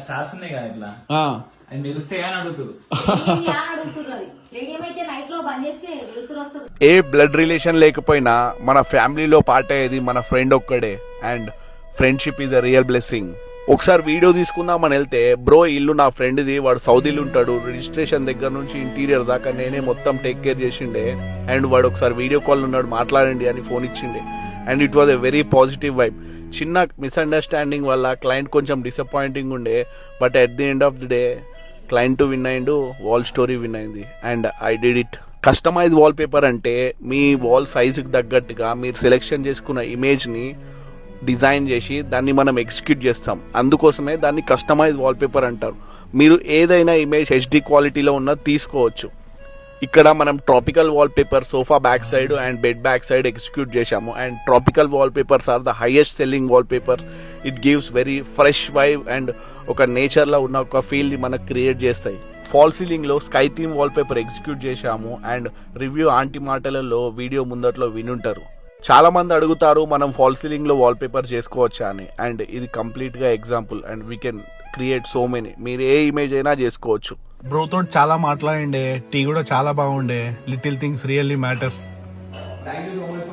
Stars ఉన్నాయి కదా ఇట్లా అది మెరుస్తాయి అని అడుగుతారు. ఏ బ్లడ్ రిలేషన్ లేకపోయినా మన ఫ్యామిలీలో పార్ట్ అయ్యేది మన ఫ్రెండ్ ఒక్కడే. And friendship is a real blessing. ఒకసారి వీడియో తీసుకుందామని వెళ్తే, బ్రో ఇల్లు నా ఫ్రెండ్ది, వాడు సౌదీలో ఉంటాడు, రిజిస్ట్రేషన్ దగ్గర నుంచి ఇంటీరియర్ దాకా నేనే మొత్తం టేక్ కేర్ చేసిండే, అండ్ వాడు ఒకసారి వీడియో కాల్ ఉన్నాడు మాట్లాడండి అని ఫోన్ ఇచ్చిండే. And it was a very positive vibe. చిన్న మిస్అండర్స్టాండింగ్ వల్ల క్లయింట్ కొంచెం డిసప్పాయింటింగ్ ఉండే, but at the end of the day client win అయిండు, వాల్ స్టోరీ విన్ అయింది, and I did it. Customize wall paper అంటే మీ వాల్ సైజుకి తగ్గట్టుగా మీరు సెలెక్షన్ చేసుకున్న ఇమేజ్ని డిజైన్ చేసి దాన్ని మనం ఎగ్జిక్యూట్ చేస్తాం. అందుకోసమే దాన్ని కస్టమైజ్ వాల్పేపర్ అంటారు. మీరు ఏదైనా ఇమేజ్ హెచ్డి క్వాలిటీలో ఉన్నది తీసుకోవచ్చు. ఇక్కడ మనం tropical wallpaper sofa back side and bed back side execute చేశాము. And tropical wallpapers are the highest selling wallpaper. It gives very fresh vibe and ఒక నేచర్లో ఉన్న ఒక ఫీల్ని మనకు క్రియేట్ చేస్తాయి. ఫాల్ సీలింగ్లో స్కై థీమ్ వాల్పేపర్ ఎగ్జిక్యూట్ చేశాము. అండ్ రివ్యూ ఆంటీ మాటలలో వీడియో ముందట్లో వినుంటారు. చాలా మంది అడుగుతారు మనం ఫాల్ సీలింగ్ లో వాల్ పేపర్ చేసుకోవచ్చా అని. అండ్ ఇది కంప్లీట్ గా example. And we can create so many. మీరు ఏ ఇమేజ్ అయినా చేసుకోవచ్చు. బ్రోతో చాలా మాట్లాడిండే, టీ కూడా చాలా బాగుండే. Little things really matters. Thank you so much.